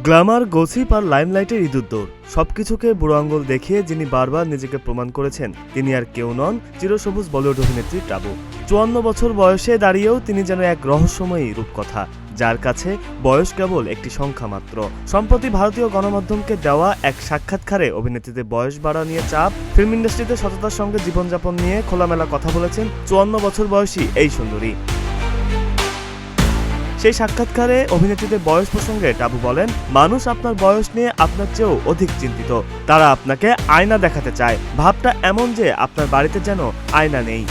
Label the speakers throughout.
Speaker 1: Glamour, gossip আর লাইমলাইটের ইঁদুর সবকিছুকে বুড়ো আঙুল দেখিয়ে যিনি বারবার নিজেকে প্রমাণ করেছেন তিনি আর কেউ নন, চিরসবুজ বলিউড অভিনেত্রী টাবু। ৫৪ বছর বয়সে দাঁড়িয়েও তিনি যেন এক রহস্যময়ী রূপকথা, যার কাছে বয়স কেবল একটি সংখ্যা মাত্র। সম্প্রতি ভারতীয় গণমাধ্যমকে দেওয়া এক সাক্ষাৎকারে অভিনেত্রীদের বয়স বাড়া নিয়ে চাপ, ফিল্ম ইন্ডাস্ট্রিতে সততার সঙ্গে জীবনযাপন নিয়ে খোলামেলা কথা বলেছেন ৫৪ বছর বয়সী এই সুন্দরী। সেই সাক্ষাৎকারে অভিনেত্রীদের বয়স প্রসঙ্গে টাবু বলেন, মানুষ আপনার বয়স নিয়ে আপনার চেয়েও অধিক চিন্তিত। তারা আপনাকে আয়না দেখাতে চায়। ভাবটা এমন যে আপনার বাড়িতে যেন আয়না নেই।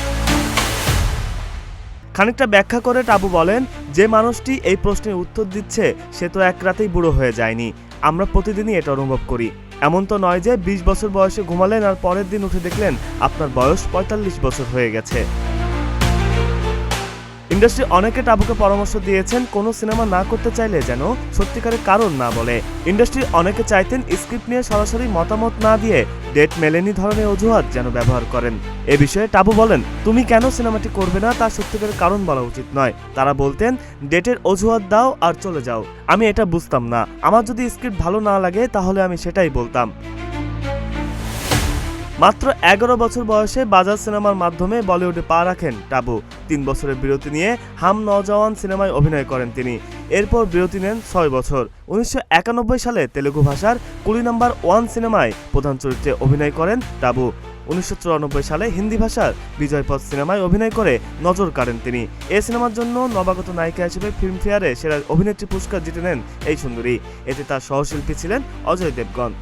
Speaker 1: খানিকটা ব্যাখ্যা করে টাবু বলেন, যে মানুষটি এই প্রশ্নের উত্তর দিচ্ছে সে তো এক রাতেই বুড়ো হয়ে যায়নি। আমরা প্রতিদিনই এটা অনুভব করি। এমন তো নয় যে ২০ বছর বয়সে ঘুমালেন আর পরের দিন উঠে দেখলেন আপনার বয়স ৪৫ বছর হয়ে গেছে। ইন্ডাস্ট্রি অনেকে টাবুকে পরামর্শ দিয়েছেন কোনো সিনেমা না করতে চাইলে যেন সত্যিকারের কারণ না বলে। ইন্ডাস্ট্রি অনেকে চাইতেন স্ক্রিপ্ট নিয়ে সরাসরি মতামত না দিয়ে ডেট মেলেনি ধরনের অজুহাত যেন ব্যবহার করেন। এ বিষয়ে টাবু বলেন, তুমি কেন সিনেমাটি করবে না তার সত্যিকারের কারণ বলা উচিত নয়। তারা বলতেন ডেটের অজুহাত দাও আর চলে যাও। আমি এটা বুঝতাম না। আমার যদি স্ক্রিপ্ট ভালো না লাগে তাহলে আমি সেটাই বলতাম। মাত্র ১১ বছর বয়সে বাজাজ সিনেমার মাধ্যমে বলিউডে পা রাখেন টাবু। ৩ বছরের বিরতি নিয়ে হাম নওজওয়ান সিনেমায় অভিনয় করেন তিনি। এরপর বিরতি নেন ৬ বছর। ১৯৯১ সালে তেলুগু ভাষার কুলি নাম্বার ১ সিনেমায় প্রধান চরিত্রে অভিনয় করেন টাবু। ১৯৯৪ সালে হিন্দি ভাষার বিজয়পথ সিনেমায় অভিনয় করে নজর কাড়েন তিনি। এ সিনেমার জন্য নবাগত নায়িকা হিসেবে ফিল্মফেয়ারে সেরা অভিনেত্রী পুরস্কার জিতে নেন এই সুন্দরী। এতে তার সহশিল্পী ছিলেন অজয় দেবগন।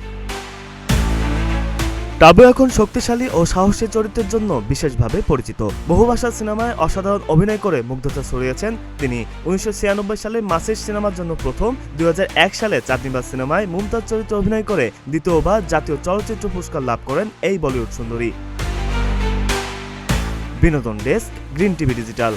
Speaker 1: টাবু এখন শক্তিশালী ও সাহসী চরিত্রের জন্য বিশেষভাবে পরিচিত। বহুভাষার সিনেমায় অসাধারণ অভিনয় করে মুগ্ধতা ছড়িয়েছেন তিনি। ১৯৯৬ সালে মাসির সিনেমার জন্য প্রথম, ২০০১ সালে চাঁদনিবাজ সিনেমায় মুমতাজ চরিত্রে অভিনয় করে দ্বিতীয়বার জাতীয় চলচ্চিত্র পুরস্কার লাভ করেন এই বলিউড সুন্দরী। বিনোদন ডেস্ক, গ্রিন টিভি ডিজিটাল।